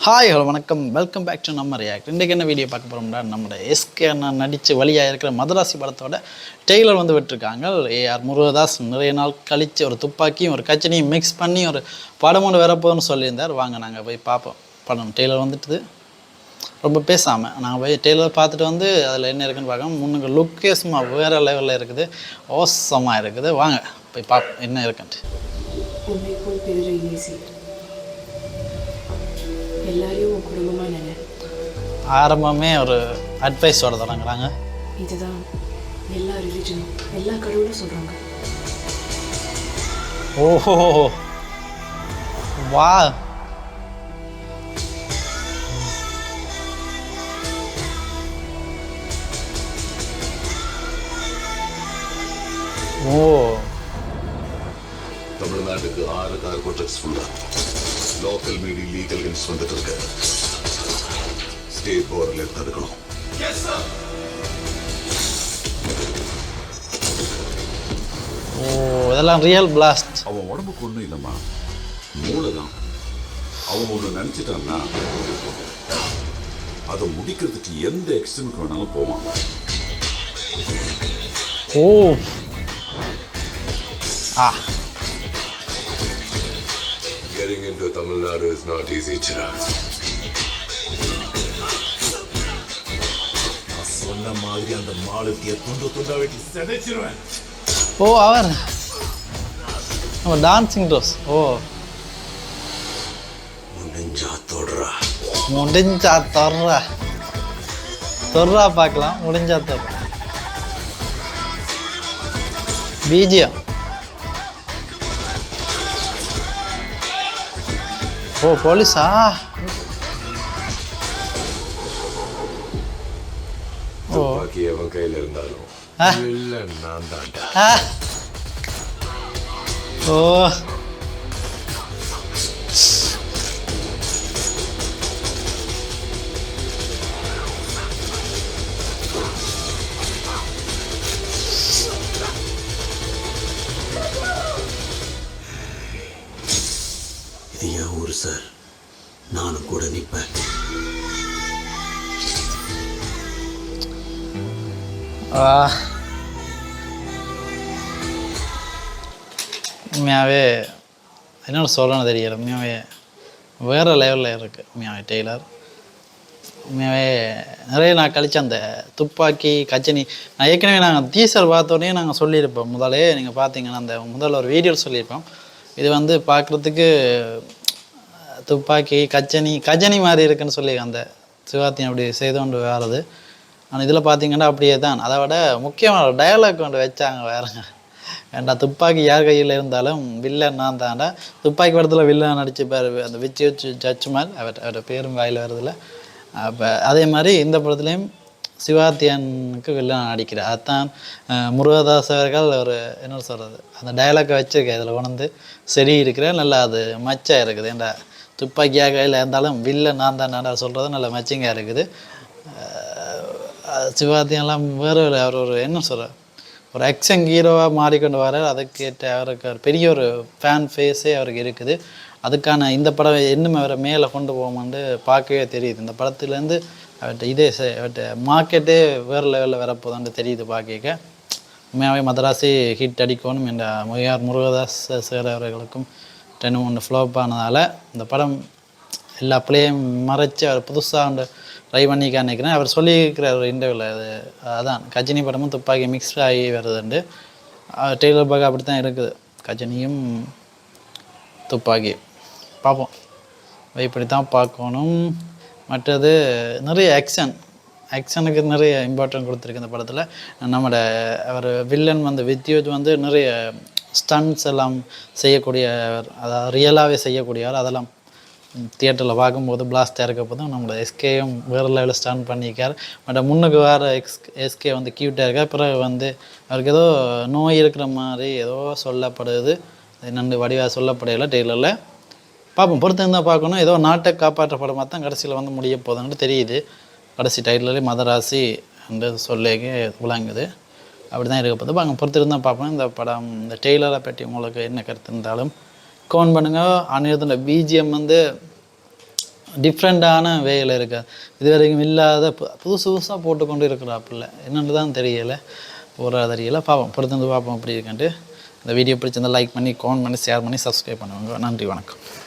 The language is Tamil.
ஹாய் ஹலோ வணக்கம், வெல்கம் பேக் டு நம்ம ரியாக்ட். இன்றைக்கு என்ன வீடியோ பார்க்க போகிறோம்னா, நம்மளோட எஸ்கே அண்ணா நடித்து வழியாக இருக்கிற மதராசி படத்தோட டெய்லர் வந்து விட்டுருக்காங்க. ஏஆர் முருகதாஸ் நிறைய நாள் கழித்து ஒரு துப்பாக்கியும் ஒரு கச்சனையும் மிக்ஸ் பண்ணி ஒரு படம் ஒன்று வரப்போகுதுன்னு சொல்லியிருந்தார். வாங்க நாங்கள் போய் பார்ப்போம். படம் டெய்லர் வந்துட்டுது, ரொம்ப பேசாமல் நாங்கள் போய் டெய்லர் பார்த்துட்டு வந்து அதில் என்ன இருக்குன்னு பார்க்கணும். முன்னுக்கு லுக்கே சும்மா வேறு லெவலில் இருக்குது, ஓசமாக இருக்குது. வாங்க போய் பார்ப்போம் என்ன இருக்குன்ட்டு. எல்லாரையும் குடும்பமாக நினை. ஆரம்பமே ஒரு அட்வைஸோட தொடங்குறாங்க. இதுதான் எல்லா ரிலிஜனும் எல்லா கடவுளும் சொல்கிறாங்க. ஓஹோ வா, ஓ தமிழ்நாட்டுக்கு 6 கார் ப்ராஜெக்ட்ஸ் ஃபுல்லா லோக்கல் மீடி லீகல் இன்ஸ் வந்துட்டு இருக்கு. ஸ்டேட் போர்டில் தடுக்கணும். ஓ இதெல்லாம் ரியல் பிளாஸ்ட். அவன் உடம்புக்கு ஒன்றும் இல்லைம்மா, மூளைதான். அவன் ஒன்று நினச்சிட்டான்னா அதை முடிக்கிறதுக்கு எந்த எக்ஸ்டென்ட் வேணாலும் போவான். ஓ ஆ, Getting into Tamil Nadu is not easy, Chirag. நான் சொன்ன மாதிரி அந்த மாலத்திய துண்டா வெட்டி செதைச்சிருவேன். ஓ அவர் நம்ம டான்சிங் ரோஸ். ஓ முடிஞ்சா தொடுறா, முடிஞ்சா தொர்றா தொர்றா பார்க்கலாம். முடிஞ்சா தொர்றா பிஜிஎம். ஓ போலீஸா? துப்பாக்கி அவன் கையில் இருந்தாலும் இல்லை நான் தாண்டா. ஓ இது என் ஊர் சார், நானும் கூட நிற்பேன். உண்மையாகவே என்ன சொல்லணும்னு தெரியல. உண்மையாகவே வேறு லெவலில் இருக்குது உண்மையாகவே டெய்லர். உண்மையாகவே நிறைய நாள் கழித்து அந்த துப்பாக்கி கச்சனி, நான் ஏற்கனவே நாங்கள் டீசர் பார்த்தோன்னே நாங்கள் சொல்லியிருப்போம். முதலே நீங்கள் பார்த்தீங்கன்னா அந்த முதல்ல ஒரு வீடியோ சொல்லியிருப்போம். இது வந்து பார்க்குறதுக்கு துப்பாக்கி கஜனி மாதிரி இருக்குன்னு சொல்லி அந்த சிவாத்தியம் அப்படி செய்து கொண்டு வேறுது. ஆனால் இதில் பார்த்தீங்கன்னா அப்படியே தான். அதை விட முக்கியமான டயலாக் கொண்டு வச்சாங்க வேறுங்க. ஏன்டா துப்பாக்கி யார் கையில் இருந்தாலும் வில்லன் நான் தாண்டா. துப்பாக்கி படத்தில் வில்லன் நடிச்சு பேர் அந்த விச்சு ஜட்ஜ்மல் அவரோட பேரும் வாயில் வருதில்ல. அப்போ அதே மாதிரி இந்த படத்துலேயும் சிவாத்தியனுக்கு வில்லன் நடிக்கிறார். அதுதான் முருகதாஸ் அவர்கள் ஒரு என்ன சொல்கிறது அந்த டயலாக்கை வச்சுருக்கேன். இதில் உணர்ந்து சரி இருக்கிறேன், நல்லா அது மச்சாக இருக்குது. ஏன்டா துப்பாக்கியாக கையில் இருந்தாலும் வில்லன் நான் தான்டா சொல்கிறது நல்ல மச்சிங்காக இருக்குது. சிவாத்தியெல்லாம் வேறு அவர் ஒரு என்ன சொல்கிறார், ஒரு ஆக்ஷன் ஹீரோவாக மாறிக்கொண்டு வரார். அதுக்கேற்ற அவருக்கு ஒரு பெரிய ஒரு ஃபேன் ஃபேஸே அவருக்கு இருக்குது. அதுக்கான இந்த படம் இன்னும் அவரை மேலே கொண்டு போகுமான்னு பார்க்கவே தெரியுது. இந்த படத்துலேருந்து அவர்கிட்ட இதே அவர்கிட்ட மார்க்கெட்டே வேறு லெவலில் வரப்போதான்னு தெரியுது பார்க்க. உண்மையாகவே மதராசி ஹிட் அடிக்கணும் என்ற ஏஆர் முருகதாஸ் சார் அவர்களுக்கும் 10 ஃப்ளாப் ஆனதால் இந்த படம் எல்லா பிள்ளையும் மறைச்சி அவர் புதுசாக ஒன்று ட்ரை பண்ணிக்க நினைக்கிறேன். அவர் சொல்லியிருக்கிற ஒரு இன்டர்வியூவில் அது அதான் கஜினி படமும் துப்பாக்கி மிக்ஸ் ஆகி வருதுண்டு. டெய்லர் பார்க்க அப்படி தான் இருக்குது, கஜினியும் துப்பாக்கி. பார்ப்போம், இப்படி தான் பார்க்கணும். மற்றது நிறைய ஆக்ஷனுக்கு நிறைய இம்பார்ட்டன்ட் கொடுத்துருக்கு இந்த படத்தில். நம்மளோட அவர் வில்லன் வந்து வித்யுத் வந்து நிறைய ஸ்டண்ட்ஸ் எல்லாம் செய்யக்கூடியவர், அதாவது ரியலாகவே செய்யக்கூடியவர். அதெல்லாம் தியேட்டரில் பார்க்கும்போது பிளாஸ்டாக இருக்க போதும் நம்மளோட எஸ்கேயும் வேறு லெவலில் ஸ்டாண்ட் பண்ணியிருக்கார். பட் முன்னுக்கு வேறு எஸ்கே வந்து க்யூட்டாக இருக்கார். பிறகு வந்து அவருக்கு ஏதோ நோய் இருக்கிற மாதிரி ஏதோ சொல்லப்படுது, நண்டு வடிவாக சொல்லப்படையில டெய்லரில். பார்ப்போம், பொறுத்து இருந்தால் பார்க்கணும். ஏதோ நாட்டை காப்பாற்ற படமாக தான் கடைசியில் வந்து முடிய போதுன்னு தெரியுது. கடைசி டைட்டிலே மதராசி என்று சொல்லிக்கே விளங்குது. அப்படி தான் இருக்க போது. அங்கே பொறுத்து இருந்தால் பார்ப்போம். இந்த படம் இந்த டெய்லரை பற்றி உங்களுக்கு என்ன கருத்து இருந்தாலும் கமெண்ட் பண்ணுங்கள். அனிருத்தோட பிஜிஎம் வந்து டிஃப்ரெண்ட்டான வேயில் இருக்க இது வரைக்கும் இல்லாத புதுசு புதுசாக போட்டுக்கொண்டு இருக்கிறாப்புல என்னென்னு தான் தெரியலை ஒரு தெரியலை பார்ப்போம் பொறுத்து பார்ப்போம் அப்படி இருக்குன்ட்டு இந்த வீடியோ பிடிச்சிருந்தால் லைக் பண்ணி கமெண்ட் பண்ணி ஷேர் பண்ணி சப்ஸ்கிரைப் பண்ணுவாங்க நன்றி வணக்கம்